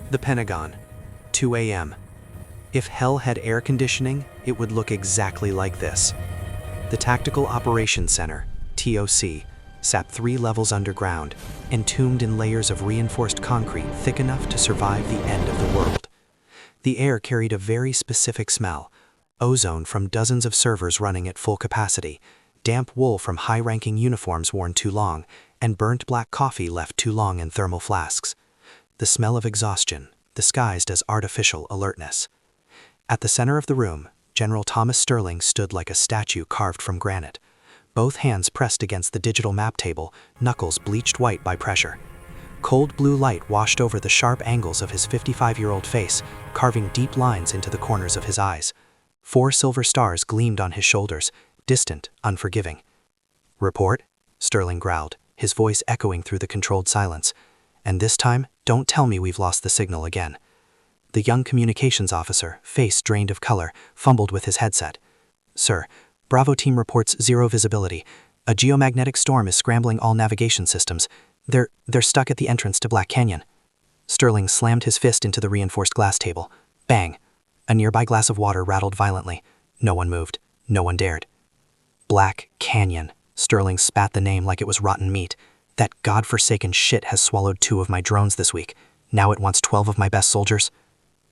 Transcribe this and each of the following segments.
The Pentagon, 2 a.m. If hell had air conditioning, it would look exactly like this. The Tactical Operations Center, TOC, sat 3 levels underground, entombed in layers of reinforced concrete thick enough to survive the end of the world. The air carried a very specific smell: ozone from dozens of servers running at full capacity, damp wool from high-ranking uniforms worn too long, and burnt black coffee left too long in thermal flasks. The smell of exhaustion, disguised as artificial alertness. At the center of the room, General Thomas Sterling stood like a statue carved from granite, both hands pressed against the digital map table, knuckles bleached white by pressure. Cold blue light washed over the sharp angles of his 55-year-old face, carving deep lines into the corners of his eyes. 4 silver stars gleamed on his shoulders, distant, unforgiving. "Report?" Sterling growled, his voice echoing through the controlled silence. "And this time, don't tell me we've lost the signal again." The young communications officer, face drained of color, fumbled with his headset. "Sir, Bravo team reports 0 visibility. A geomagnetic storm is scrambling all navigation systems. They're stuck at the entrance to Black Canyon." Sterling slammed his fist into the reinforced glass table. Bang! A nearby glass of water rattled violently. No one moved. No one dared. Black Canyon. Sterling spat the name like it was rotten meat. "That godforsaken shit has swallowed 2 of my drones this week. Now it wants 12 of my best soldiers."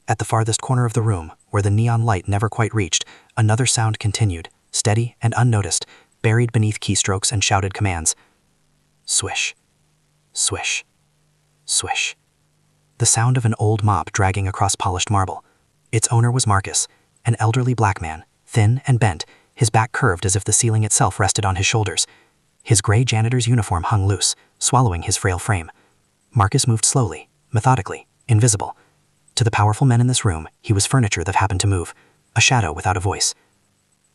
At the farthest corner of the room, where the neon light never quite reached, another sound continued, steady and unnoticed, buried beneath keystrokes and shouted commands. Swish. Swish. Swish. The sound of an old mop dragging across polished marble. Its owner was Marcus, an elderly black man, thin and bent, his back curved as if the ceiling itself rested on his shoulders. His gray janitor's uniform hung loose, swallowing his frail frame. Marcus moved slowly, methodically, invisible. To the powerful men in this room, he was furniture that happened to move, a shadow without a voice.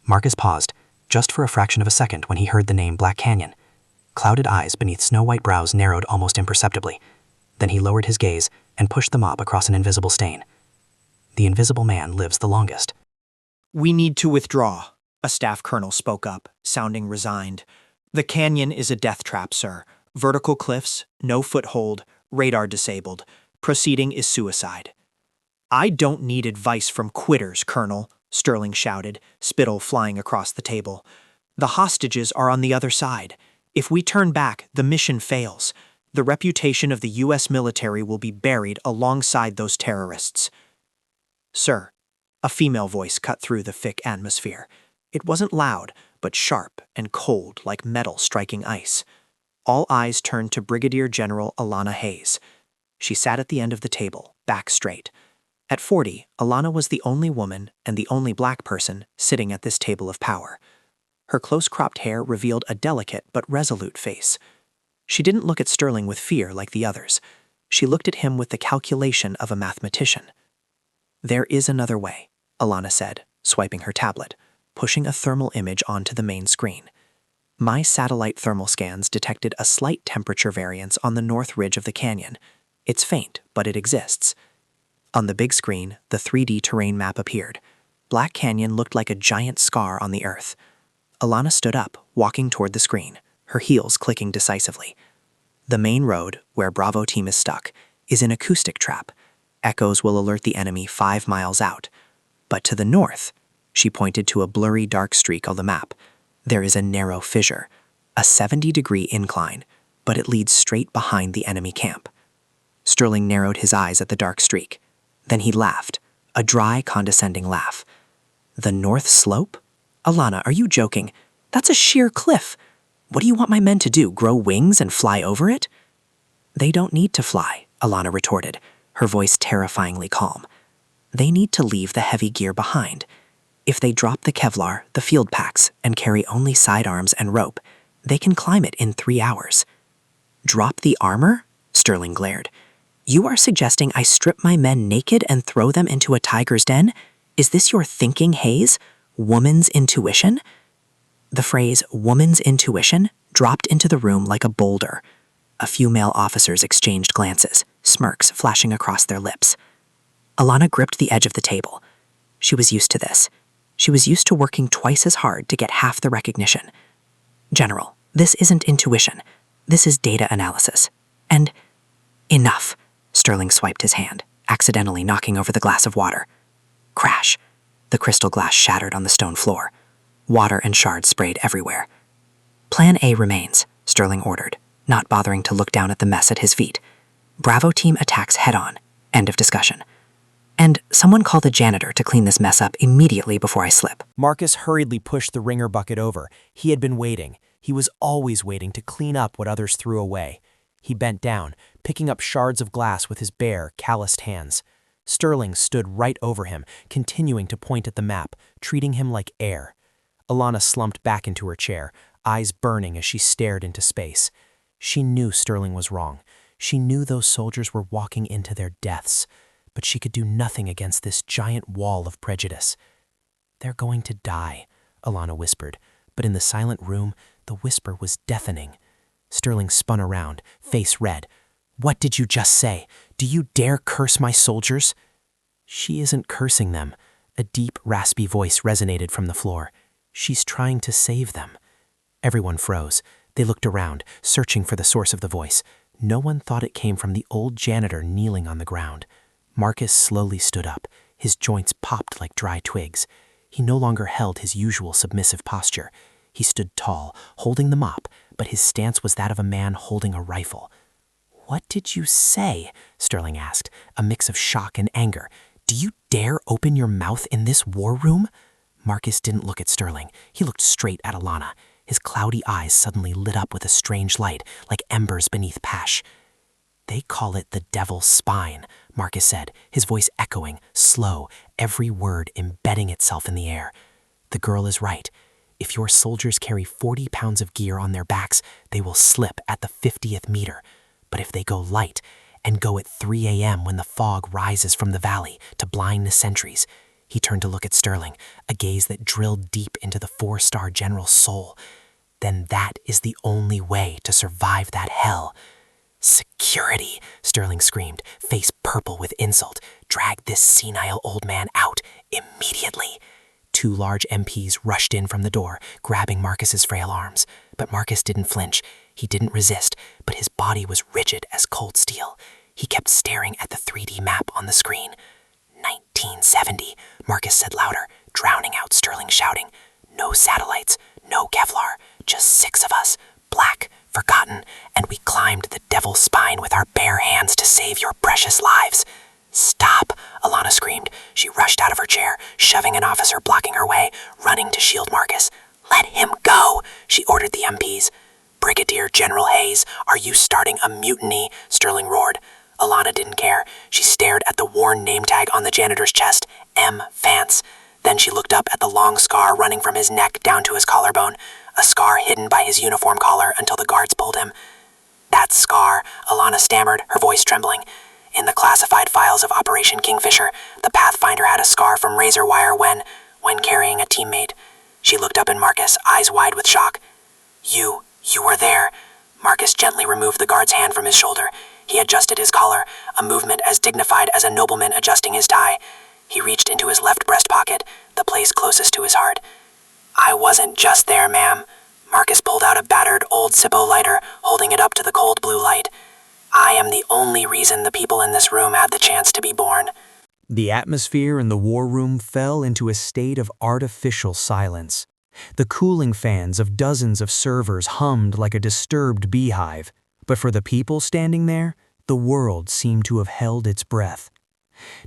Marcus paused, just for a fraction of a second when he heard the name Black Canyon. Clouded eyes beneath snow-white brows narrowed almost imperceptibly. Then he lowered his gaze and pushed the mop across an invisible stain. The invisible man lives the longest. "We need to withdraw," a staff colonel spoke up, sounding resigned. "The canyon is a death trap, sir. Vertical cliffs, no foothold, radar disabled. Proceeding is suicide." "I don't need advice from quitters, Colonel," Sterling shouted, spittle flying across the table. "The hostages are on the other side. If we turn back, the mission fails. The reputation of the U.S. military will be buried alongside those terrorists." "Sir," a female voice cut through the thick atmosphere. It wasn't loud, but sharp and cold like metal striking ice. All eyes turned to Brigadier General Alana Hayes. She sat at the end of the table, back straight. At 40, Alana was the only woman and the only black person sitting at this table of power. Her close-cropped hair revealed a delicate but resolute face. She didn't look at Sterling with fear like the others. She looked at him with the calculation of a mathematician. "There is another way," Alana said, swiping her tablet, pushing a thermal image onto the main screen. "My satellite thermal scans detected a slight temperature variance on the north ridge of the canyon. It's faint, but it exists." On the big screen, the 3D terrain map appeared. Black Canyon looked like a giant scar on the earth. Alana stood up, walking toward the screen, her heels clicking decisively. "The main road, where Bravo team is stuck, is an acoustic trap. Echoes will alert the enemy 5 miles out. But to the north," she pointed to a blurry dark streak on the map, "there is a narrow fissure, a 70-degree incline, but it leads straight behind the enemy camp." Sterling narrowed his eyes at the dark streak. Then he laughed, a dry, condescending laugh. "The north slope? Alana, are you joking? That's a sheer cliff. What do you want my men to do, grow wings and fly over it?" "They don't need to fly," Alana retorted, her voice terrifyingly calm. "They need to leave the heavy gear behind. If they drop the Kevlar, the field packs, and carry only sidearms and rope, they can climb it in 3 hours." "Drop the armor?" Sterling glared. "You are suggesting I strip my men naked and throw them into a tiger's den? Is this your thinking, Hayes? Woman's intuition?" The phrase, woman's intuition, dropped into the room like a boulder. A few male officers exchanged glances, smirks flashing across their lips. Alana gripped the edge of the table. She was used to this. She was used to working twice as hard to get half the recognition. "General, this isn't intuition. This is data analysis. And enough." Sterling swiped his hand, accidentally knocking over the glass of water. Crash! The crystal glass shattered on the stone floor. Water and shards sprayed everywhere. Plan A remains, Sterling ordered, not bothering to look down at the mess at his feet. Bravo team attacks head-on. End of discussion. And someone call the janitor to clean this mess up immediately before I slip. Marcus hurriedly pushed the ringer bucket over. He had been waiting. He was always waiting to clean up what others threw away. He bent down, picking up shards of glass with his bare, calloused hands. Sterling stood right over him, continuing to point at the map, treating him like air. Alana slumped back into her chair, eyes burning as she stared into space. She knew Sterling was wrong. She knew those soldiers were walking into their deaths, but she could do nothing against this giant wall of prejudice. "They're going to die," Alana whispered, but in the silent room, the whisper was deafening. Sterling spun around, face red. "What did you just say? Do you dare curse my soldiers?" "She isn't cursing them." A deep, raspy voice resonated from the floor. "She's trying to save them." Everyone froze. They looked around, searching for the source of the voice. No one thought it came from the old janitor kneeling on the ground. Marcus slowly stood up. His joints popped like dry twigs. He no longer held his usual submissive posture. He stood tall, holding the mop, but his stance was that of a man holding a rifle. "What did you say?" Sterling asked, a mix of shock and anger. "Do you dare open your mouth in this war room?" Marcus didn't look at Sterling. He looked straight at Alana. His cloudy eyes suddenly lit up with a strange light, like embers beneath pash. "They call it the devil's spine," Marcus said, his voice echoing, slow, every word embedding itself in the air. "The girl is right. If your soldiers carry 40 pounds of gear on their backs, they will slip at the 50th meter. But if they go light, and go at 3 a.m. when the fog rises from the valley to blind the sentries," he turned to look at Sterling, a gaze that drilled deep into the 4-star general's soul, "then that is the only way to survive that hell." "Security," Sterling screamed, face purple with insult. "Drag this senile old man out immediately." 2 large MPs rushed in from the door, grabbing Marcus's frail arms. But Marcus didn't flinch. He didn't resist, but his body was rigid as cold steel. He kept staring at the 3D map on the screen. 1970, Marcus said louder, drowning out Sterling's shouting. "No satellites, no Kevlar, just 6 of us, black, forgotten, and we climbed the devil's spine with our bare hands to save your precious lives." "Stop," Alana screamed. She rushed out of her chair, shoving an officer blocking her way, running to shield Marcus. "Let him go," she ordered the MPs. "Brigadier General Hayes, are you starting a mutiny?" Sterling roared. Alana didn't care. She stared at the worn name tag on the janitor's chest, M. Vance. Then she looked up at the long scar running from his neck down to his collarbone, a scar hidden by his uniform collar until the guards pulled him. "That scar," Alana stammered, her voice trembling. "In the classified files of Operation Kingfisher, the Pathfinder had a scar from razor wire when carrying a teammate." She looked up at Marcus, eyes wide with shock. You were there." Marcus gently removed the guard's hand from his shoulder. He adjusted his collar, a movement as dignified as a nobleman adjusting his tie. He reached into his left breast pocket, the place closest to his heart. "I wasn't just there, ma'am." Marcus pulled out a battered old Zippo lighter, holding it up to the cold blue light. "I am the only reason the people in this room had the chance to be born." The atmosphere in the war room fell into a state of artificial silence. The cooling fans of dozens of servers hummed like a disturbed beehive, but for the people standing there, the world seemed to have held its breath.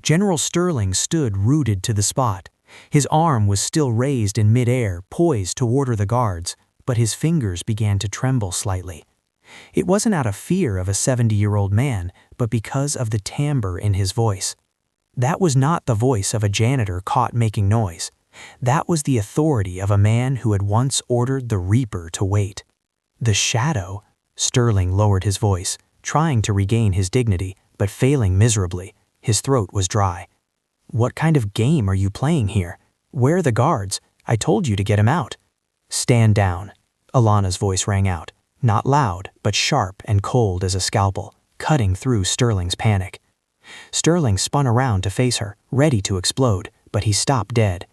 General Sterling stood rooted to the spot. His arm was still raised in midair, poised to order the guards, but his fingers began to tremble slightly. It wasn't out of fear of a 70-year-old man, but because of the timbre in his voice. That was not the voice of a janitor caught making noise. That was the authority of a man who had once ordered the Reaper to wait. "The shadow," Sterling lowered his voice, trying to regain his dignity, but failing miserably. His throat was dry. "What kind of game are you playing here? Where are the guards? I told you to get him out." "Stand down," Alana's voice rang out, not loud, but sharp and cold as a scalpel, cutting through Sterling's panic. Sterling spun around to face her, ready to explode, but he stopped dead.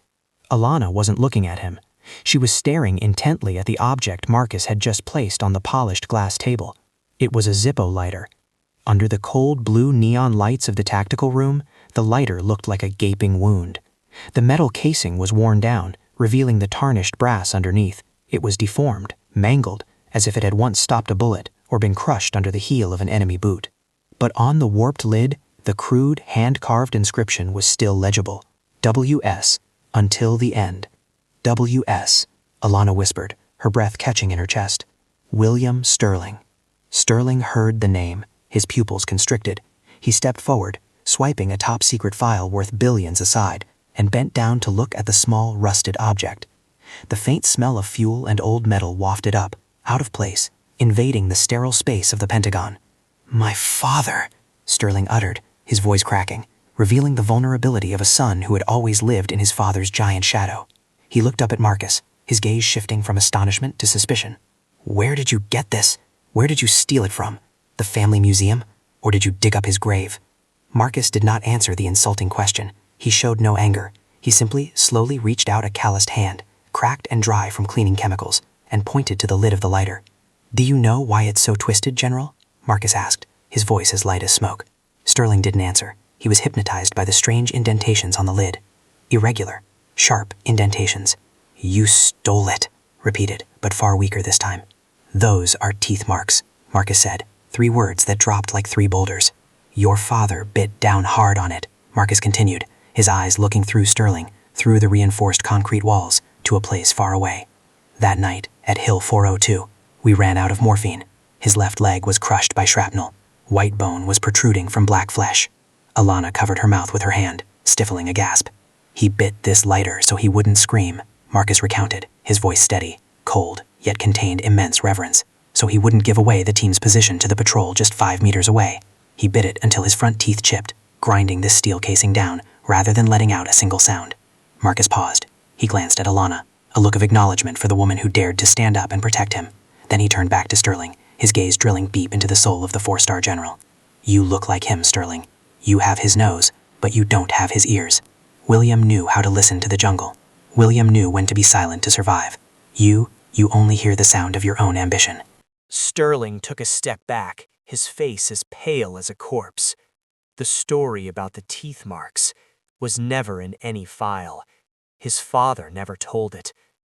Alana wasn't looking at him. She was staring intently at the object Marcus had just placed on the polished glass table. It was a Zippo lighter. Under the cold blue neon lights of the tactical room, the lighter looked like a gaping wound. The metal casing was worn down, revealing the tarnished brass underneath. It was deformed, mangled, as if it had once stopped a bullet or been crushed under the heel of an enemy boot. But on the warped lid, the crude, hand-carved inscription was still legible. W.S. Until the end. W.S. Alana whispered, her breath catching in her chest. William Sterling. Sterling heard the name, his pupils constricted. He stepped forward, swiping a top-secret file worth billions aside, and bent down to look at the small, rusted object. The faint smell of fuel and old metal wafted up, out of place, invading the sterile space of the Pentagon. "My father," Sterling uttered, his voice cracking, revealing the vulnerability of a son who had always lived in his father's giant shadow. He looked up at Marcus, his gaze shifting from astonishment to suspicion. "Where did you get this? Where did you steal it from? The family museum? Or did you dig up his grave?" Marcus did not answer the insulting question. He showed no anger. He simply slowly reached out a calloused hand, cracked and dry from cleaning chemicals, and pointed to the lid of the lighter. "Do you know why it's so twisted, General?" Marcus asked, his voice as light as smoke. Sterling didn't answer. He was hypnotized by the strange indentations on the lid. Irregular, sharp indentations. "You stole it," repeated, but far weaker this time. "Those are teeth marks," Marcus said, 3 words that dropped like 3 boulders. "Your father bit down hard on it," Marcus continued, his eyes looking through Sterling, through the reinforced concrete walls, to a place far away. "That night, at Hill 402, we ran out of morphine. His left leg was crushed by shrapnel. White bone was protruding from black flesh. Alana covered her mouth with her hand, stifling a gasp. He bit this lighter so he wouldn't scream," Marcus recounted, his voice steady, cold, yet contained immense reverence. "So he wouldn't give away the team's position to the patrol just 5 meters away. He bit it until his front teeth chipped, grinding this steel casing down rather than letting out a single sound." Marcus paused. He glanced at Alana, a look of acknowledgement for the woman who dared to stand up and protect him. Then he turned back to Sterling, his gaze drilling deep into the soul of the 4-star general. "You look like him, Sterling. You have his nose, but you don't have his ears. William knew how to listen to the jungle. William knew when to be silent to survive. You only hear the sound of your own ambition." Sterling took a step back, his face as pale as a corpse. The story about the teeth marks was never in any file. His father never told it.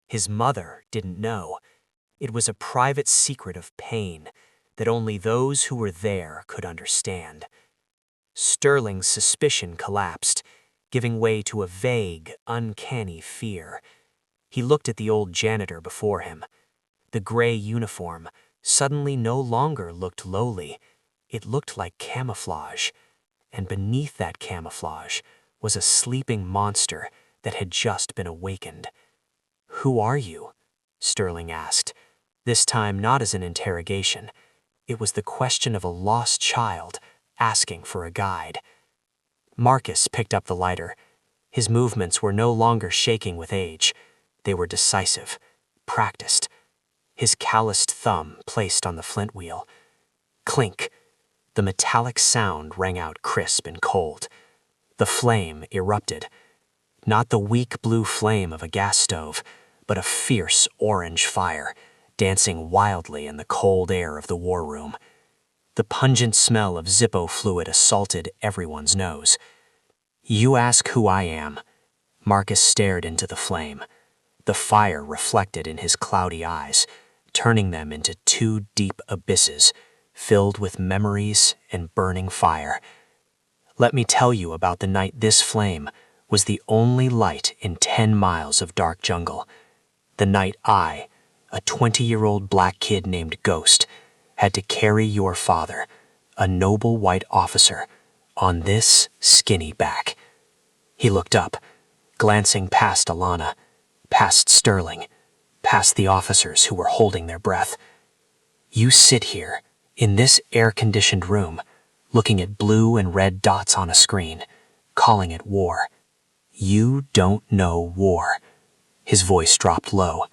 His mother didn't know. It was a private secret of pain that only those who were there could understand. Sterling's suspicion collapsed, giving way to a vague, uncanny fear. He looked at the old janitor before him. The gray uniform suddenly no longer looked lowly. It looked like camouflage, and beneath that camouflage was a sleeping monster that had just been awakened. "Who are you?" Sterling asked, this time not as an interrogation. It was the question of a lost child asking for a guide. Marcus picked up the lighter. His movements were no longer shaking with age. They were decisive, practiced. His calloused thumb placed on the flint wheel. Clink. The metallic sound rang out crisp and cold. The flame erupted. Not the weak blue flame of a gas stove, but a fierce orange fire, dancing wildly in the cold air of the war room. The pungent smell of Zippo fluid assaulted everyone's nose. "You ask who I am." Marcus stared into the flame. The fire reflected in his cloudy eyes, turning them into 2 deep abysses, filled with memories and burning fire. "Let me tell you about the night this flame was the only light in 10 miles of dark jungle. The night I, a 20-year-old black kid named Ghost, had to carry your father, a noble white officer, on this skinny back." He looked up, glancing past Alana, past Sterling, past the officers who were holding their breath. "You sit here, in this air-conditioned room, looking at blue and red dots on a screen, calling it war. You don't know war." His voice dropped low,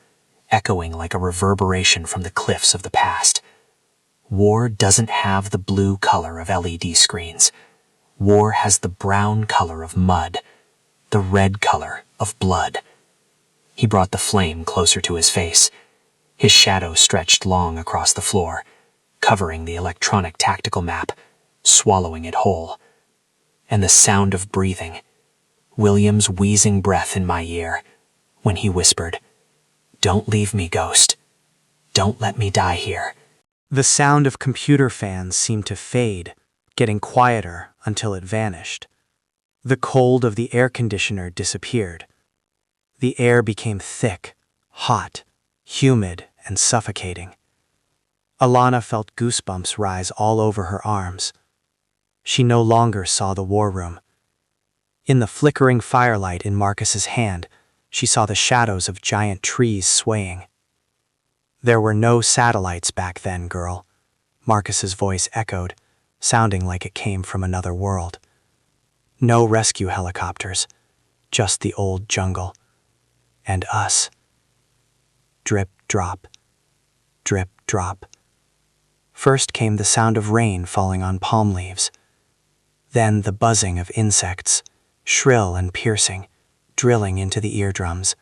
echoing like a reverberation from the cliffs of the past. "War doesn't have the blue color of LED screens. War has the brown color of mud, the red color of blood." He brought the flame closer to his face. His shadow stretched long across the floor, covering the electronic tactical map, swallowing it whole. And the sound of breathing, William's wheezing breath in my ear, when he whispered, "Don't leave me, Ghost. Don't let me die here." The sound of computer fans seemed to fade, getting quieter until it vanished. The cold of the air conditioner disappeared. The air became thick, hot, humid, and suffocating. Alana felt goosebumps rise all over her arms. She no longer saw the war room. In the flickering firelight in Marcus's hand, she saw the shadows of giant trees swaying. "There were no satellites back then, girl," Marcus's voice echoed, sounding like it came from another world. "No rescue helicopters, just the old jungle. And us." Drip, drop. Drip, drop. First came the sound of rain falling on palm leaves. Then the buzzing of insects, shrill and piercing, drilling into the eardrums.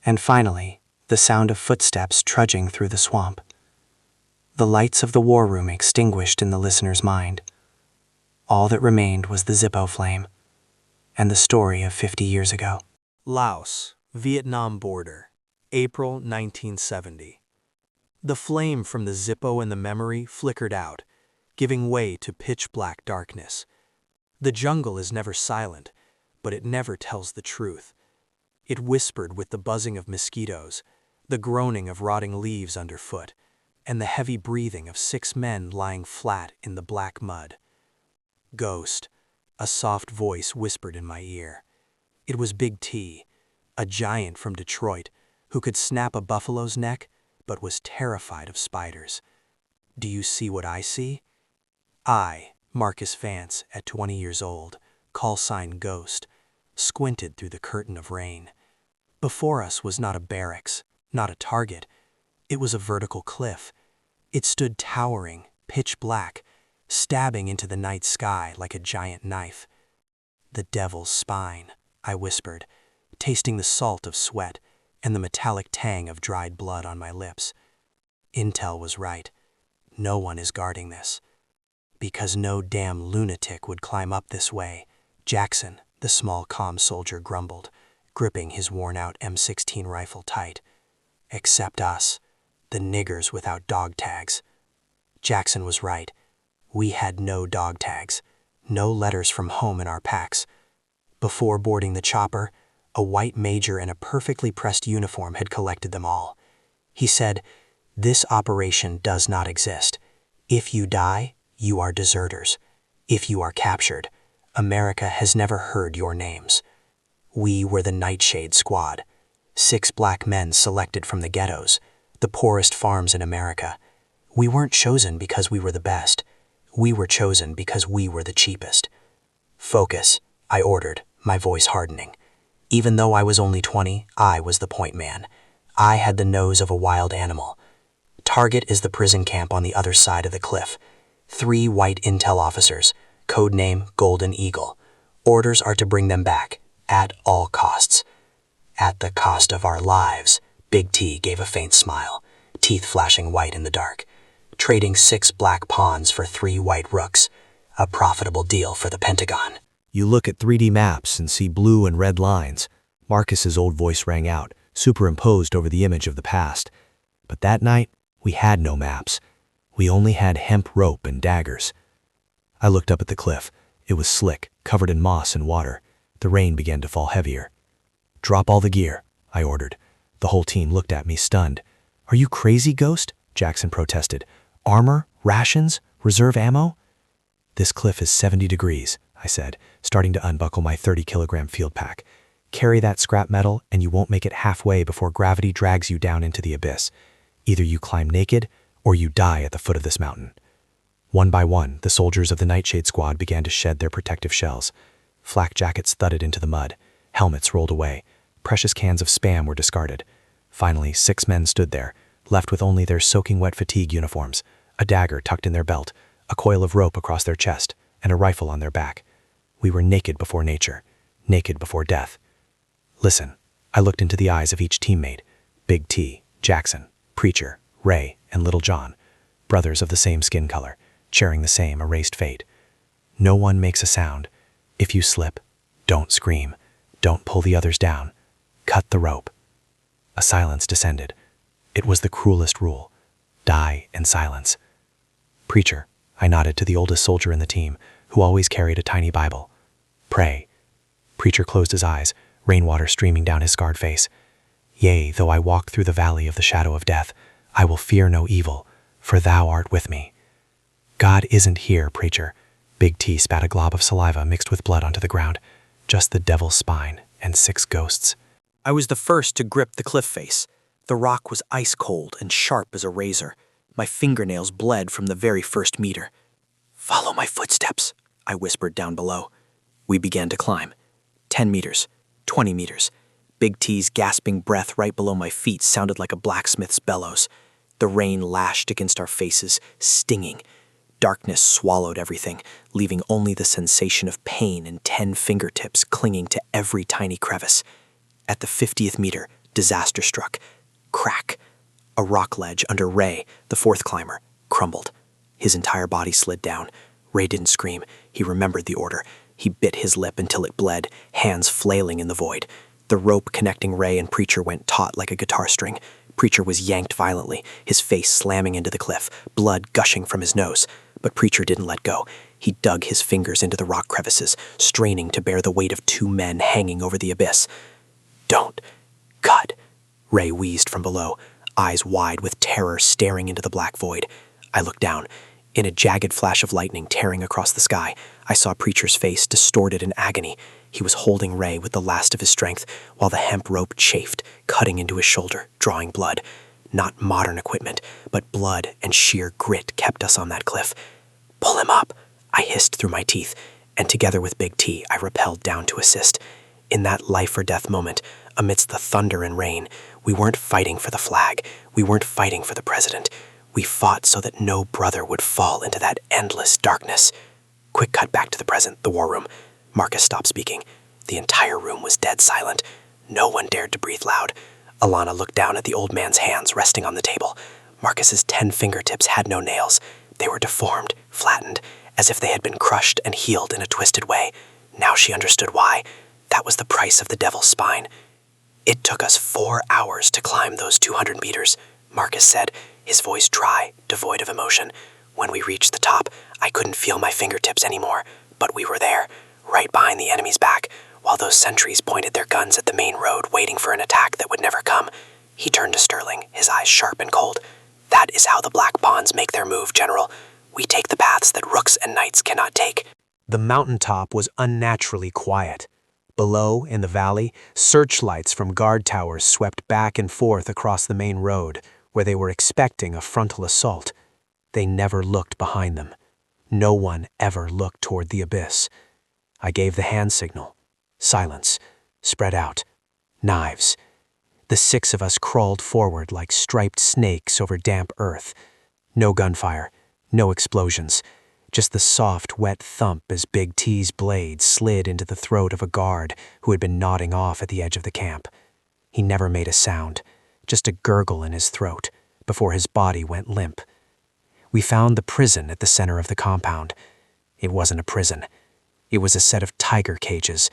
And finally, the sound of footsteps trudging through the swamp. The lights of the war room extinguished in the listener's mind. All that remained was the Zippo flame, and the story of 50 years ago. Laos, Vietnam border, April 1970. The flame from the Zippo in the memory flickered out, giving way to pitch-black darkness. The jungle is never silent, but it never tells the truth. It whispered with the buzzing of mosquitoes, the groaning of rotting leaves underfoot, and the heavy breathing of 6 men lying flat in the black mud. "Ghost," a soft voice whispered in my ear. It was Big T, a giant from Detroit, who could snap a buffalo's neck, but was terrified of spiders. "Do you see what I see?" I, Marcus Vance, at 20 years old, call sign Ghost, squinted through the curtain of rain. Before us was not a barracks, not a target. It was a vertical cliff. It stood towering, pitch black, stabbing into the night sky like a giant knife. "The devil's spine," I whispered, tasting the salt of sweat and the metallic tang of dried blood on my lips. Intel was right. No one is guarding this. "Because no damn lunatic would climb up this way," Jackson, the small comm soldier, grumbled, gripping his worn-out M16 rifle tight. "Except us, the niggers without dog tags." Jackson was right. We had no dog tags, no letters from home in our packs. Before boarding the chopper, a white major in a perfectly pressed uniform had collected them all. He said, "This operation does not exist. If you die, you are deserters. If you are captured, America has never heard your names." We were the Nightshade Squad, 6 black men selected from the ghettos, the poorest farms in America. We weren't chosen because we were the best. We were chosen because we were the cheapest. "Focus," I ordered, my voice hardening. Even though I was only 20, I was the point man. I had the nose of a wild animal. "Target is the prison camp on the other side of the cliff. 3 white intel officers, codename Golden Eagle. Orders are to bring them back, at all costs." "At the cost of our lives," Big T gave a faint smile, teeth flashing white in the dark. "Trading 6 black pawns for 3 white rooks. A profitable deal for the Pentagon." You look at 3D maps and see blue and red lines. Marcus's old voice rang out, superimposed over the image of the past. But that night, we had no maps. We only had hemp rope and daggers. I looked up at the cliff. It was slick, covered in moss and water. The rain began to fall heavier. "Drop all the gear," I ordered. The whole team looked at me, stunned. "Are you crazy, Ghost?" Jackson protested. "Armor? Rations? Reserve ammo?" "This cliff is 70 degrees, I said, starting to unbuckle my 30-kilogram field pack. "Carry that scrap metal and you won't make it halfway before gravity drags you down into the abyss. Either you climb naked or you die at the foot of this mountain." One by one, the soldiers of the Nightshade Squad began to shed their protective shells. Flak jackets thudded into the mud. Helmets rolled away. Precious cans of Spam were discarded. Finally, 6 men stood there, left with only their soaking wet fatigue uniforms, a dagger tucked in their belt, a coil of rope across their chest, and a rifle on their back. We were naked before nature, naked before death. "Listen," I looked into the eyes of each teammate. Big T, Jackson, Preacher, Ray, and Little John, brothers of the same skin color. sharing the same erased fate. No one makes a sound. If you slip, don't scream. Don't pull the others down. Cut the rope. A silence descended. It was the cruelest rule. Die in silence. Preacher, I nodded to the oldest soldier in the team, who always carried a tiny Bible. Pray. Preacher closed his eyes, rainwater streaming down his scarred face. Yea, though I walk through the valley of the shadow of death, I will fear no evil, for thou art with me. God isn't here, preacher. Big T spat a glob of saliva mixed with blood onto the ground. Just the devil's spine and 6 ghosts. I was the first to grip the cliff face. The rock was ice cold and sharp as a razor. My fingernails bled from the very first meter. "Follow my footsteps," I whispered down below. We began to climb. 10 meters, 20 meters. Big T's gasping breath right below my feet sounded like a blacksmith's bellows. The rain lashed against our faces, stinging. Darkness swallowed everything, leaving only the sensation of pain and 10 fingertips clinging to every tiny crevice. At the 50th meter, disaster struck. Crack. A rock ledge under Ray, the 4th climber, crumbled. His entire body slid down. Ray didn't scream. He remembered the order. He bit his lip until it bled, hands flailing in the void. The rope connecting Ray and Preacher went taut like a guitar string. Preacher was yanked violently, his face slamming into the cliff, blood gushing from his nose. But Preacher didn't let go. He dug his fingers into the rock crevices, straining to bear the weight of 2 men hanging over the abyss. "Don't. Cut." Ray wheezed from below, eyes wide with terror staring into the black void. I looked down. In a jagged flash of lightning tearing across the sky, I saw Preacher's face distorted in agony. He was holding Ray with the last of his strength, while the hemp rope chafed, cutting into his shoulder, drawing blood. Not modern equipment, but blood and sheer grit kept us on that cliff. "Pull him up," I hissed through my teeth, and together with Big T, I rappelled down to assist. In that life-or-death moment, amidst the thunder and rain, we weren't fighting for the flag. We weren't fighting for the president. We fought so that no brother would fall into that endless darkness. Quick cut back to the present, the war room. Marcus stopped speaking. The entire room was dead silent. No one dared to breathe loud. Alana looked down at the old man's hands resting on the table. Marcus's 10 fingertips had no nails. They were deformed, flattened, as if they had been crushed and healed in a twisted way. Now she understood why. That was the price of the devil's spine. "It took us 4 hours to climb those 200 meters, Marcus said, his voice dry, devoid of emotion. When we reached the top, I couldn't feel my fingertips anymore, but we were there, right behind the enemy's back, while those sentries pointed their guns at the main road waiting for an attack that would never come." He turned to Sterling, his eyes sharp and cold. "That is how the Black Pawns make their move, General. We take the paths that rooks and knights cannot take." The mountaintop was unnaturally quiet. Below, in the valley, searchlights from guard towers swept back and forth across the main road, where they were expecting a frontal assault. They never looked behind them. No one ever looked toward the abyss. I gave the hand signal. Silence. Spread out. Knives. The 6 of us crawled forward like striped snakes over damp earth. No gunfire. No explosions. Just the soft, wet thump as Big T's blade slid into the throat of a guard who had been nodding off at the edge of the camp. He never made a sound, just a gurgle in his throat, before his body went limp. We found the prison at the center of the compound. It wasn't a prison. It was a set of tiger cages,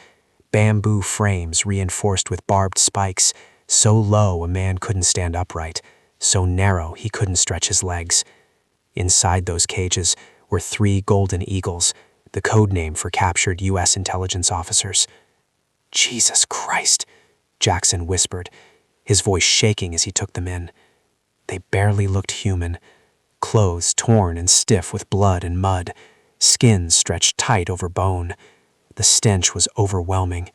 bamboo frames reinforced with barbed spikes, so low a man couldn't stand upright, so narrow he couldn't stretch his legs. Inside those cages were 3 golden eagles, the code name for captured U.S. intelligence officers. "Jesus Christ," Jackson whispered, his voice shaking as he took them in. They barely looked human, clothes torn and stiff with blood and mud, skins stretched tight over bone. The stench was overwhelming.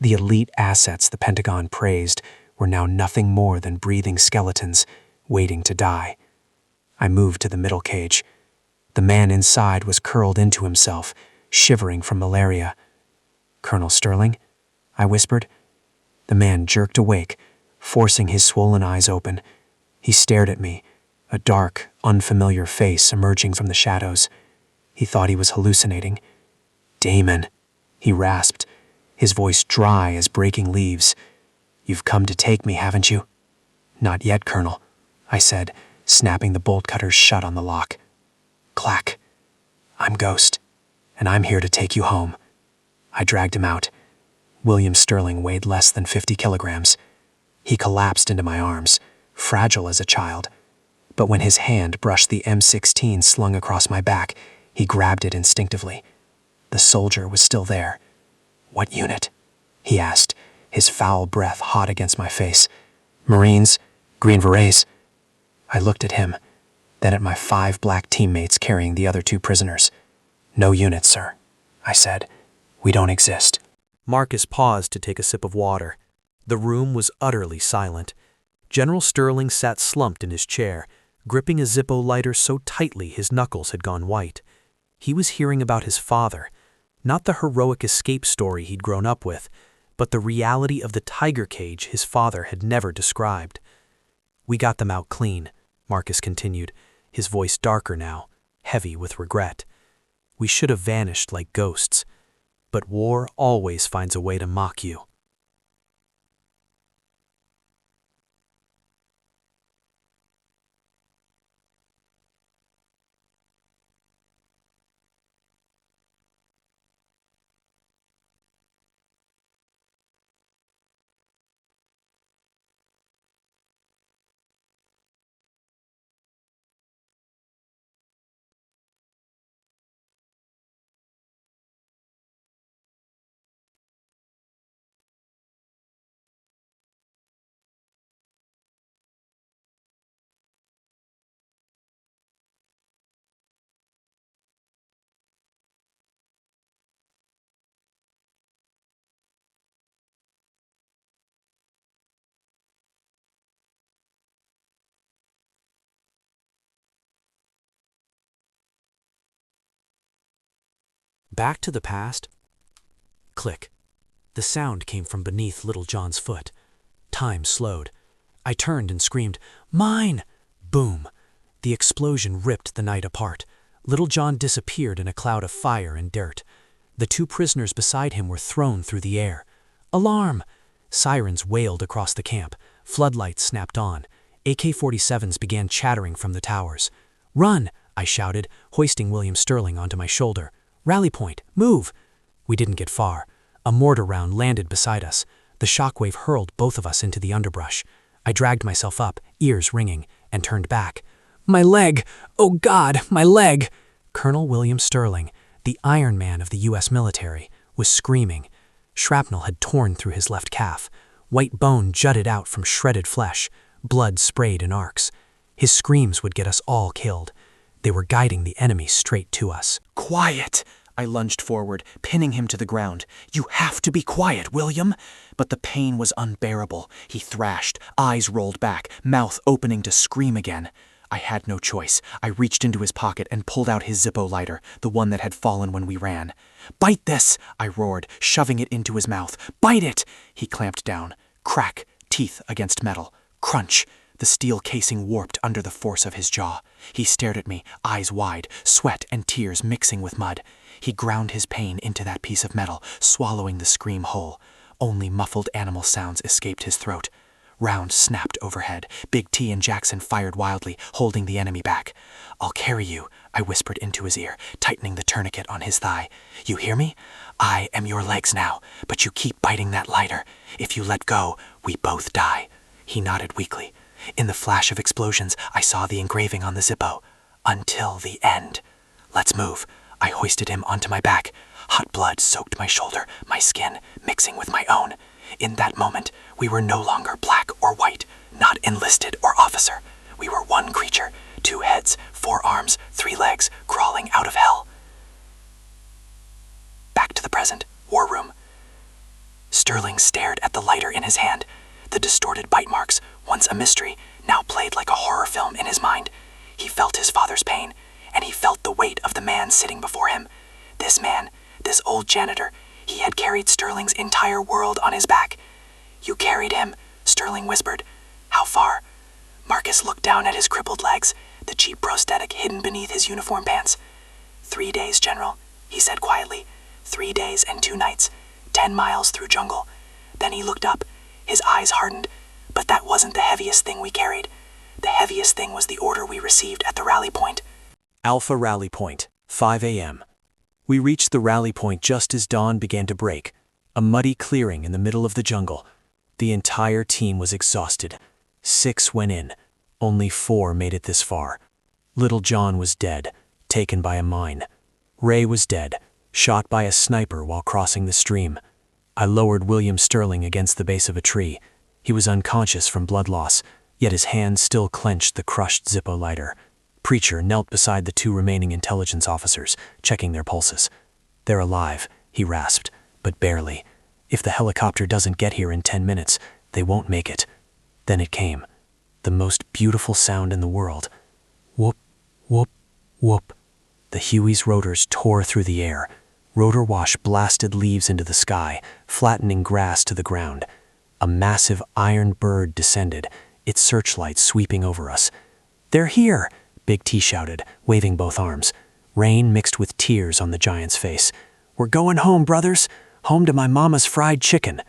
The elite assets the Pentagon praised were now nothing more than breathing skeletons, waiting to die. I moved to the middle cage. The man inside was curled into himself, shivering from malaria. "Colonel Sterling?" I whispered. The man jerked awake, forcing his swollen eyes open. He stared at me, a dark, unfamiliar face emerging from the shadows. He thought he was hallucinating. "Damon," he rasped, his voice dry as breaking leaves. "You've come to take me, haven't you?" "Not yet, Colonel," I said, snapping the bolt cutters shut on the lock. Clack. "I'm Ghost, and I'm here to take you home." I dragged him out. William Sterling weighed less than 50 kilograms. He collapsed into my arms, fragile as a child. But when his hand brushed the M16 slung across my back, he grabbed it instinctively. The soldier was still there. "What unit?" he asked, his foul breath hot against my face. "Marines, Green Berets." I looked at him, then at my 5 black teammates carrying the other 2 prisoners. "No unit, sir," I said. "We don't exist." Marcus paused to take a sip of water. The room was utterly silent. General Sterling sat slumped in his chair, gripping a Zippo lighter so tightly his knuckles had gone white. He was hearing about his father, not the heroic escape story he'd grown up with, but the reality of the tiger cage his father had never described. "We got them out clean," Marcus continued, his voice darker now, heavy with regret. "We should have vanished like ghosts, but war always finds a way to mock you." Back to the past? Click. The sound came from beneath Little John's foot. Time slowed. I turned and screamed, "Mine!" Boom! The explosion ripped the night apart. Little John disappeared in a cloud of fire and dirt. The 2 prisoners beside him were thrown through the air. Alarm! Sirens wailed across the camp. Floodlights snapped on. AK-47s began chattering from the towers. "Run!" I shouted, hoisting William Sterling onto my shoulder. "Rally point! Move!" We didn't get far. A mortar round landed beside us. The shockwave hurled both of us into the underbrush. I dragged myself up, ears ringing, and turned back. "My leg! Oh God, my leg!" Colonel William Sterling, the Iron Man of the U.S. military, was screaming. Shrapnel had torn through his left calf. White bone jutted out from shredded flesh. Blood sprayed in arcs. His screams would get us all killed. They were guiding the enemy straight to us. "Quiet!" I lunged forward, pinning him to the ground. "You have to be quiet, William!" But the pain was unbearable. He thrashed, eyes rolled back, mouth opening to scream again. I had no choice. I reached into his pocket and pulled out his Zippo lighter, the one that had fallen when we ran. "Bite this!" I roared, shoving it into his mouth. "Bite it!" He clamped down. Crack, teeth against metal. Crunch! The steel casing warped under the force of his jaw. He stared at me, eyes wide, sweat and tears mixing with mud. He ground his pain into that piece of metal, swallowing the scream whole. Only muffled animal sounds escaped his throat. Rounds snapped overhead. Big T and Jackson fired wildly, holding the enemy back. "I'll carry you," I whispered into his ear, tightening the tourniquet on his thigh. "You hear me? I am your legs now, but you keep biting that lighter. If you let go, we both die." He nodded weakly. In the flash of explosions, I saw the engraving on the Zippo. "Until the end." "Let's move." I hoisted him onto my back. Hot blood soaked my shoulder, my skin mixing with my own. In that moment, we were no longer black or white, not enlisted or officer. We were one creature, 2 heads, 4 arms, 3 legs, crawling out of hell. Back to the present, war room. Sterling stared at the lighter in his hand. The distorted bite marks, once a mystery, now played like a horror film in his mind. He felt his father's pain, and he felt the weight of the man sitting before him. This man, this old janitor, he had carried Sterling's entire world on his back. "You carried him," Sterling whispered. "How far?" Marcus looked down at his crippled legs, the cheap prosthetic hidden beneath his uniform pants. 3 days, General," he said quietly. 3 days and 2 nights, 10 miles through jungle. Then he looked up. His eyes hardened. But that wasn't the heaviest thing we carried. The heaviest thing was the order we received at the rally point. Alpha Rally Point, 5 a.m. We reached the rally point just as dawn began to break, a muddy clearing in the middle of the jungle. The entire team was exhausted. 6 went in. Only 4 made it this far. Little John was dead, taken by a mine. Ray was dead, shot by a sniper while crossing the stream. I lowered William Sterling against the base of a tree. He was unconscious from blood loss, yet his hand still clenched the crushed Zippo lighter. Preacher knelt beside the 2 remaining intelligence officers, checking their pulses. "They're alive," he rasped, "but barely. If the helicopter doesn't get here in 10 minutes, they won't make it." Then it came. The most beautiful sound in the world. Whoop, whoop, whoop. The Huey's rotors tore through the air. Rotor wash blasted leaves into the sky, flattening grass to the ground. A massive iron bird descended, its searchlight sweeping over us. "They're here!" Big T shouted, waving both arms. Rain mixed with tears on the giant's face. "We're going home, brothers! Home to my mama's fried chicken!"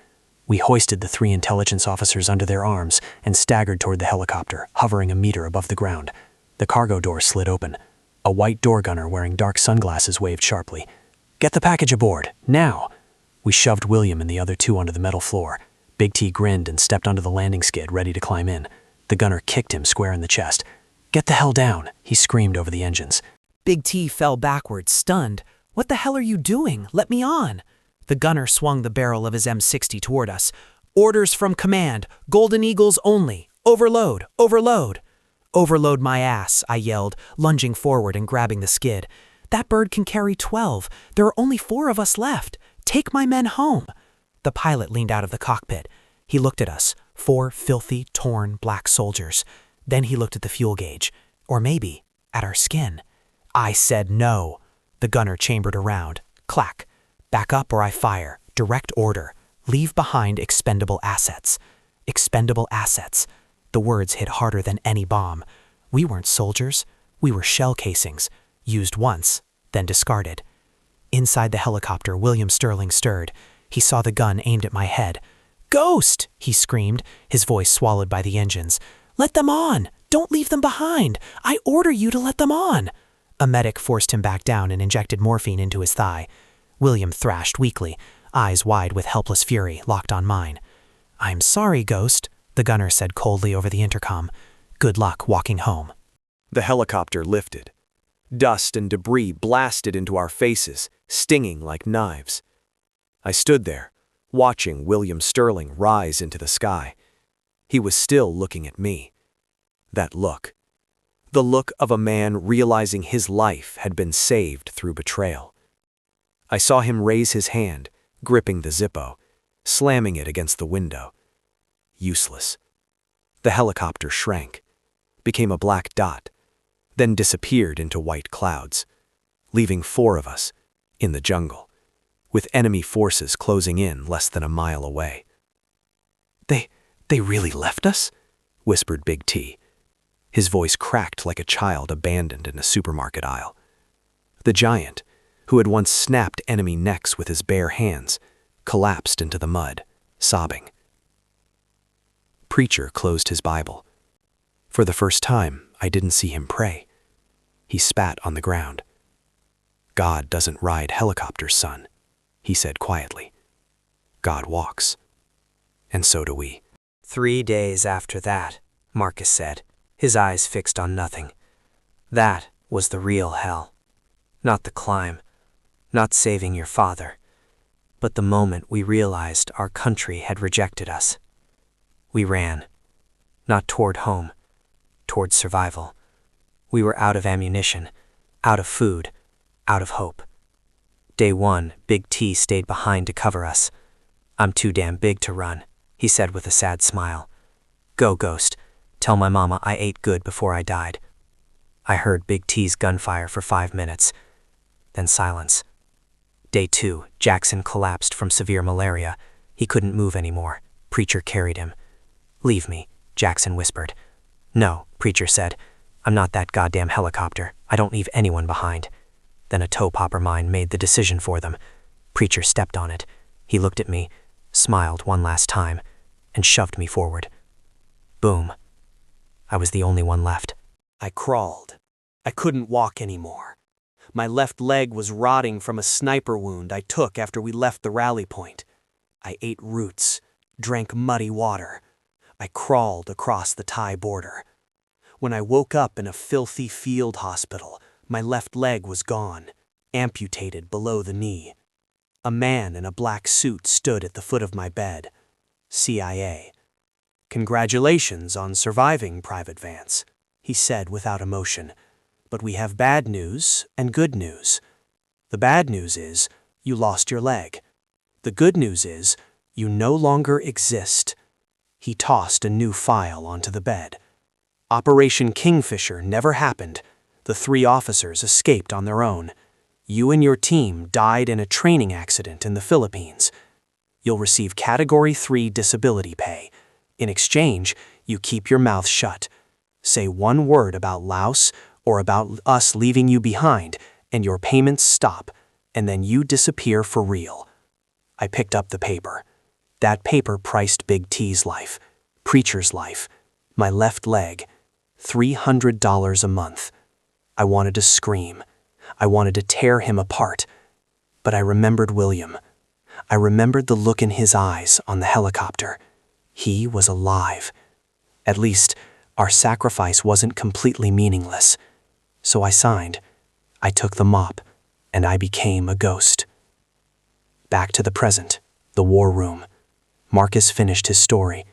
We hoisted the 3 intelligence officers under their arms and staggered toward the helicopter, hovering a meter above the ground. The cargo door slid open. A white door gunner wearing dark sunglasses waved sharply. "Get the package aboard, now!" We shoved William and the other 2 onto the metal floor. Big T grinned and stepped onto the landing skid, ready to climb in. The gunner kicked him square in the chest. "Get the hell down!" he screamed over the engines. Big T fell backwards, stunned. "What the hell are you doing? Let me on!" The gunner swung the barrel of his M60 toward us. "Orders from command. Golden Eagles only. Overload, overload." "Overload my ass," I yelled, lunging forward and grabbing the skid. "That bird can carry 12. There are only 4 of us left. Take my men home." The pilot leaned out of the cockpit. He looked at us, 4 filthy, torn black soldiers. Then he looked at the fuel gauge, or maybe at our skin. I said no. The gunner chambered around. Clack. "Back up or I fire. Direct order. Leave behind expendable assets." Expendable assets. The words hit harder than any bomb. We weren't soldiers. We were shell casings, used once, then discarded. Inside the helicopter, William Sterling stirred. He saw the gun aimed at my head. "Ghost!" he screamed, his voice swallowed by the engines. "Let them on! Don't leave them behind! I order you to let them on!" A medic forced him back down and injected morphine into his thigh. William thrashed weakly, eyes wide with helpless fury, locked on mine. "I'm sorry, Ghost," the gunner said coldly over the intercom. "Good luck walking home." The helicopter lifted. Dust and debris blasted into our faces, stinging like knives. I stood there, watching William Sterling rise into the sky. He was still looking at me. That look. The look of a man realizing his life had been saved through betrayal. I saw him raise his hand, gripping the Zippo, slamming it against the window. Useless. The helicopter shrank, became a black dot, then disappeared into white clouds, leaving 4 of us in the jungle, with enemy forces closing in less than a mile away. They really left us?" whispered Big T. His voice cracked like a child abandoned in a supermarket aisle. The giant, who had once snapped enemy necks with his bare hands, collapsed into the mud, sobbing. Preacher closed his Bible. For the first time, I didn't see him pray. He spat on the ground. "God doesn't ride helicopters, son," he said quietly. "God walks. And so do we." 3 days after that, Marcus said, his eyes fixed on nothing. "That was the real hell. Not the climb, not saving your father, but the moment we realized our country had rejected us. We ran, not toward home, toward survival. We were out of ammunition, out of food, out of hope. Day 1, Big T stayed behind to cover us. I'm too damn big to run," he said with a sad smile. "Go, Ghost. Tell my mama I ate good before I died." I heard Big T's gunfire for 5 minutes, then silence. Day 2, Jackson collapsed from severe malaria. He couldn't move anymore. Preacher carried him. "Leave me," Jackson whispered. "No," Preacher said. "I'm not that goddamn helicopter. I don't leave anyone behind." Then a toe popper mine made the decision for them. Preacher stepped on it. He looked at me, smiled one last time, and shoved me forward. Boom. I was the only one left. I crawled. I couldn't walk anymore. My left leg was rotting from a sniper wound I took after we left the rally point. I ate roots, drank muddy water. I crawled across the Thai border. When I woke up in a filthy field hospital, my left leg was gone, amputated below the knee. A man in a black suit stood at the foot of my bed. CIA. "Congratulations on surviving, Private Vance," he said without emotion. "But we have bad news and good news. The bad news is you lost your leg. The good news is you no longer exist." He tossed a new file onto the bed. "Operation Kingfisher never happened. The 3 officers escaped on their own. You and your team died in a training accident in the Philippines. You'll receive Category 3 disability pay. In exchange, you keep your mouth shut. Say one word about Laos or about us leaving you behind, and your payments stop, and then you disappear for real." I picked up the paper. That paper priced Big T's life, Preacher's life, my left leg, $300 a month. I wanted to scream. I wanted to tear him apart. But I remembered William. I remembered the look in his eyes on the helicopter. He was alive. At least, our sacrifice wasn't completely meaningless. So I signed. I took the mop, and I became a ghost. Back to the present, the war room. Marcus finished his story.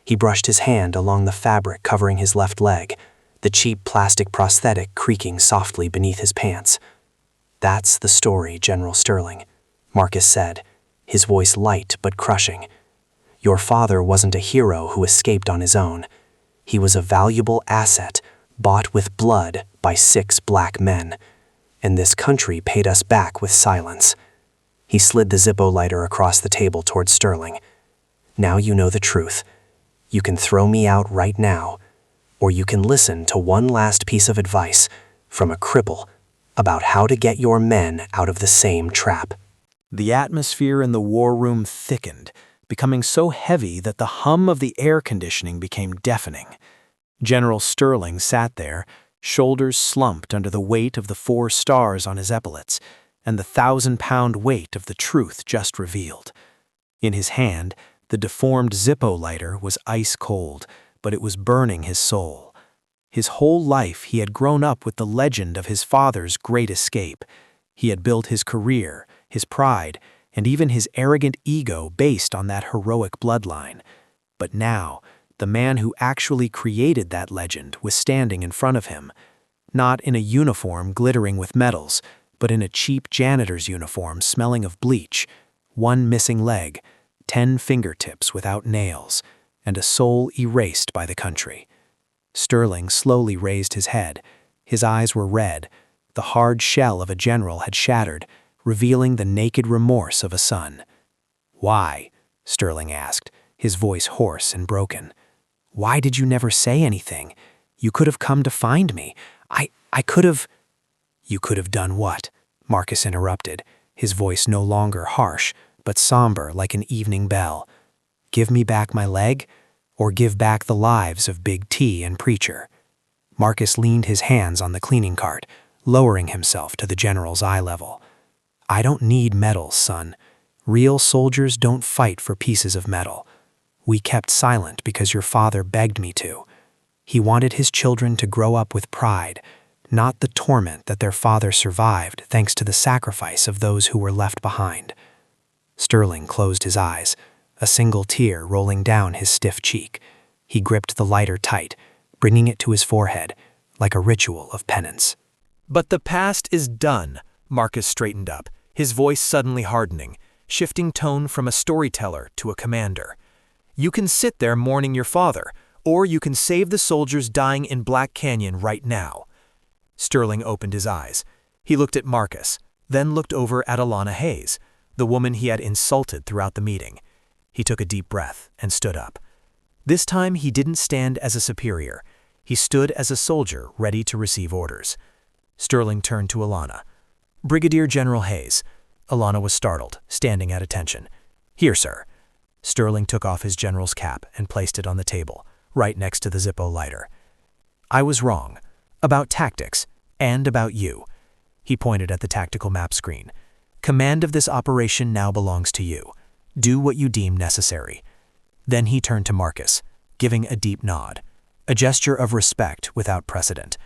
He brushed his hand along the fabric covering his left leg, the cheap plastic prosthetic creaking softly beneath his pants. "That's the story, General Sterling," Marcus said, his voice light but crushing. "Your father wasn't a hero who escaped on his own. He was a valuable asset, bought with blood by 6 black men. And this country paid us back with silence." He slid the Zippo lighter across the table toward Sterling. "Now you know the truth. You can throw me out right now, or you can listen to one last piece of advice from a cripple about how to get your men out of the same trap." The atmosphere in the war room thickened, becoming so heavy that the hum of the air conditioning became deafening. General Sterling sat there, shoulders slumped under the weight of the 4 stars on his epaulets and the 1,000-pound weight of the truth just revealed. In his hand, the deformed Zippo lighter was ice cold, but it was burning his soul. His whole life he had grown up with the legend of his father's great escape. He had built his career, his pride, and even his arrogant ego based on that heroic bloodline. But now, the man who actually created that legend was standing in front of him, not in a uniform glittering with medals, but in a cheap janitor's uniform smelling of bleach, 1 missing leg, 10 fingertips without nails, and a soul erased by the country. Sterling slowly raised his head. His eyes were red. The hard shell of a general had shattered, revealing the naked remorse of a son. "Why?" Sterling asked, his voice hoarse and broken. "Why did you never say anything? You could have come to find me. I could have—" "You could have done what?" Marcus interrupted, his voice no longer harsh, but somber like an evening bell. "Give me back my leg, or give back the lives of Big T and Preacher?" Marcus leaned his hands on the cleaning cart, lowering himself to the general's eye level. "I don't need medals, son. Real soldiers don't fight for pieces of metal. We kept silent because your father begged me to. He wanted his children to grow up with pride, not the torment that their father survived thanks to the sacrifice of those who were left behind." Sterling closed his eyes, a single tear rolling down his stiff cheek. He gripped the lighter tight, bringing it to his forehead, like a ritual of penance. "But the past is done," Marcus straightened up, his voice suddenly hardening, shifting tone from a storyteller to a commander. "You can sit there mourning your father, or you can save the soldiers dying in Black Canyon right now." Sterling opened his eyes. He looked at Marcus, then looked over at Alana Hayes, the woman he had insulted throughout the meeting. He took a deep breath and stood up. This time he didn't stand as a superior. He stood as a soldier ready to receive orders. Sterling turned to Alana. "Brigadier General Hayes." Alana was startled, standing at attention. "Here, sir." Sterling took off his general's cap and placed it on the table, right next to the Zippo lighter. "I was wrong. About tactics, and about you. He pointed at the tactical map screen. "Command of this operation now belongs to you. Do what you deem necessary." Then he turned to Marcus, giving a deep nod, a gesture of respect without precedent.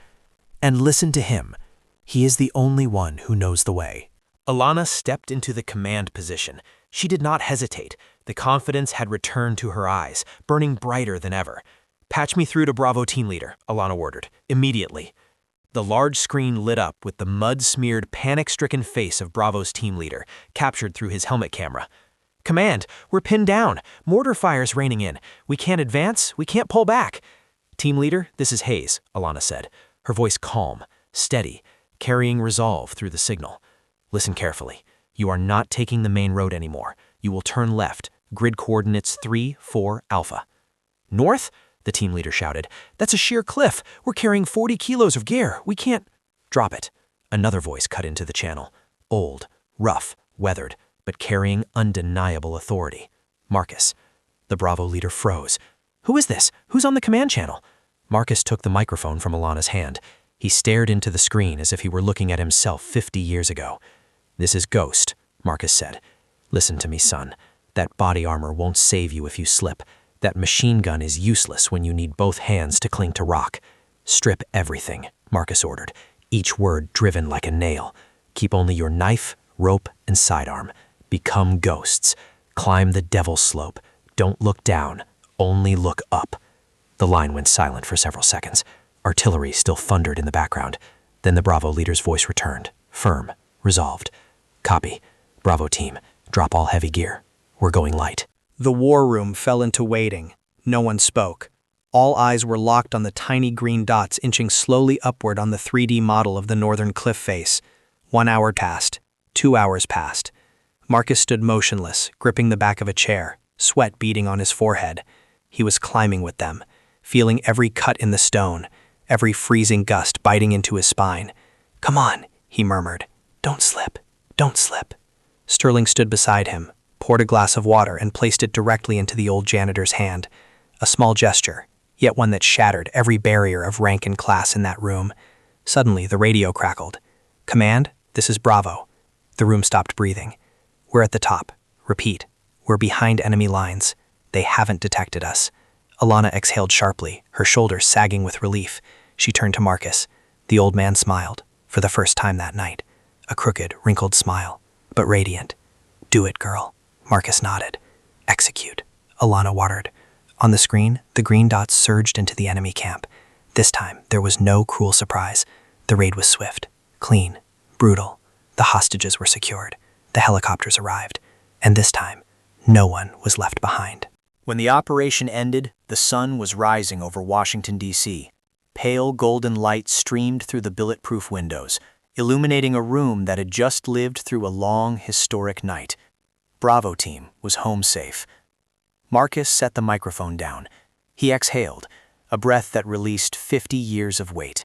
"And listen to him. He is the only one who knows the way." Alana stepped into the command position. She did not hesitate. The confidence had returned to her eyes, burning brighter than ever. "Patch me through to Bravo team leader," Alana ordered, immediately. The large screen lit up with the mud-smeared, panic-stricken face of Bravo's team leader, captured through his helmet camera. "Command, we're pinned down. Mortar fire's raining in. We can't advance. We can't pull back." "Team leader, this is Hayes," Alana said, her voice calm, steady, carrying resolve through the signal. "Listen carefully. You are not taking the main road anymore. You will turn left, grid coordinates 3-4 Alpha." "North?" the team leader shouted. "That's a sheer cliff. We're carrying 40 kilos of gear. We can't—" "Drop it." Another voice cut into the channel. Old, rough, weathered, but carrying undeniable authority. "Marcus." The Bravo leader froze. "Who is this? Who's on the command channel?" Marcus took the microphone from Alana's hand. He stared into the screen as if he were looking at himself 50 years ago. "This is Ghost," Marcus said. "Listen to me, son. That body armor won't save you if you slip. That machine gun is useless when you need both hands to cling to rock. Strip everything," Marcus ordered, each word driven like a nail. "Keep only your knife, rope, and sidearm. Become ghosts. Climb the devil's slope. Don't look down. Only look up." The line went silent for several seconds. Artillery still thundered in the background. Then the Bravo leader's voice returned, firm, resolved. "Copy. Bravo team, drop all heavy gear. We're going light." The war room fell into waiting. No one spoke. All eyes were locked on the tiny green dots inching slowly upward on the 3D model of the northern cliff face. 1 hour passed. 2 hours passed. Marcus stood motionless, gripping the back of a chair, sweat beading on his forehead. He was climbing with them, feeling every cut in the stone, every freezing gust biting into his spine. "Come on," he murmured. "Don't slip. Don't slip." Sterling stood beside him, poured a glass of water and placed it directly into the old janitor's hand. A small gesture, yet one that shattered every barrier of rank and class in that room. Suddenly, the radio crackled. "Command, this is Bravo." The room stopped breathing. "We're at the top. Repeat, we're behind enemy lines. They haven't detected us." Alana exhaled sharply, her shoulders sagging with relief. She turned to Marcus. The old man smiled, for the first time that night. A crooked, wrinkled smile, but radiant. "Do it, girl." Marcus nodded. "Execute," Alana ordered. On the screen, the green dots surged into the enemy camp. This time, there was no cruel surprise. The raid was swift, clean, brutal. The hostages were secured. The helicopters arrived. And this time, no one was left behind. When the operation ended, the sun was rising over Washington, D.C. Pale golden light streamed through the bulletproof windows, illuminating a room that had just lived through a long, historic night. Bravo team was home safe. Marcus set the microphone down. He exhaled, a breath that released 50 years of weight.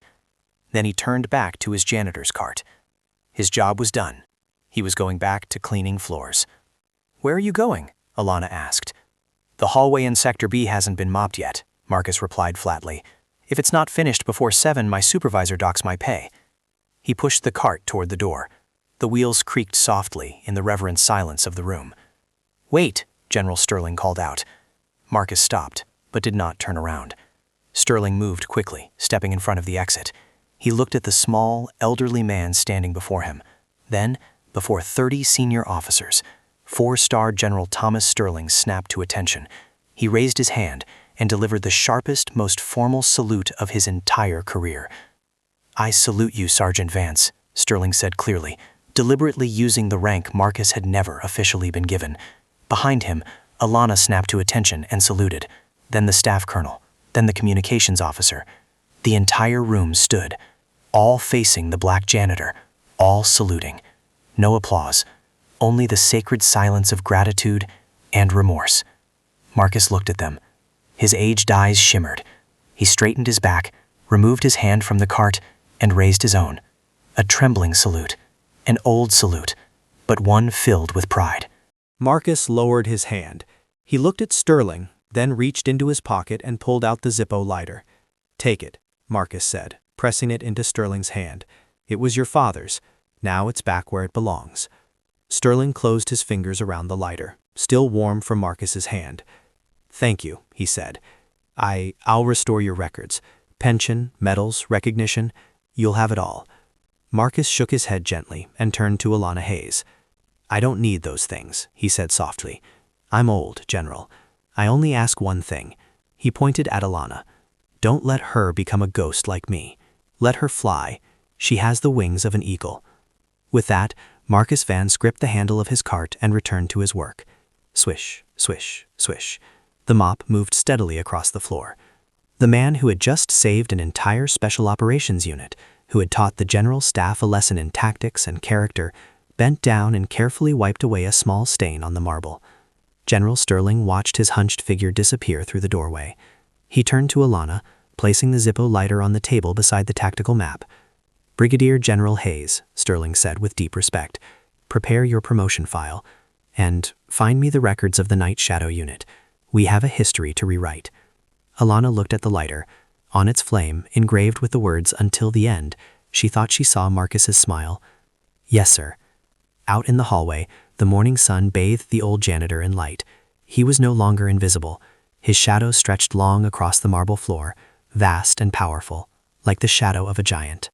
Then he turned back to his janitor's cart. His job was done. He was going back to cleaning floors. "Where are you going?" Alana asked. "The hallway in Sector B hasn't been mopped yet," Marcus replied flatly. "If it's not finished before 7, my supervisor docks my pay." He pushed the cart toward the door. The wheels creaked softly in the reverent silence of the room. "Wait," General Sterling called out. Marcus stopped, but did not turn around. Sterling moved quickly, stepping in front of the exit. He looked at the small, elderly man standing before him. Then, before 30 senior officers, 4-star General Thomas Sterling snapped to attention. He raised his hand and delivered the sharpest, most formal salute of his entire career. "I salute you, Sergeant Vance," Sterling said clearly, deliberately using the rank Marcus had never officially been given. Behind him, Alana snapped to attention and saluted, then the staff colonel, then the communications officer. The entire room stood, all facing the black janitor, all saluting. No applause, only the sacred silence of gratitude and remorse. Marcus looked at them. His aged eyes shimmered. He straightened his back, removed his hand from the cart, and raised his own. A trembling salute, an old salute, but one filled with pride. Marcus lowered his hand. He looked at Sterling, then reached into his pocket and pulled out the Zippo lighter. "Take it," Marcus said, pressing it into Sterling's hand. "It was your father's. Now it's back where it belongs. Sterling closed his fingers around the lighter, still warm from Marcus's hand. "Thank you," he said. I'll restore your records. Pension, medals, recognition, you'll have it all." Marcus shook his head gently and turned to Alana Hayes. "I don't need those things," he said softly. "I'm old, General. I only ask one thing." He pointed at Alana. "Don't let her become a ghost like me. Let her fly. She has the wings of an eagle." With that, Marcus Van gripped the handle of his cart and returned to his work. Swish, swish, swish. The mop moved steadily across the floor. The man who had just saved an entire special operations unit, who had taught the general staff a lesson in tactics and character, bent down and carefully wiped away a small stain on the marble. General Sterling watched his hunched figure disappear through the doorway. He turned to Alana, placing the Zippo lighter on the table beside the tactical map. "Brigadier General Hayes," Sterling said with deep respect, "prepare your promotion file, and find me the records of the Night Shadow unit. We have a history to rewrite." Alana looked at the lighter. On its flame, engraved with the words "Until the End," she thought she saw Marcus's smile. "Yes, sir." Out in the hallway, the morning sun bathed the old janitor in light. He was no longer invisible. His shadow stretched long across the marble floor, vast and powerful, like the shadow of a giant.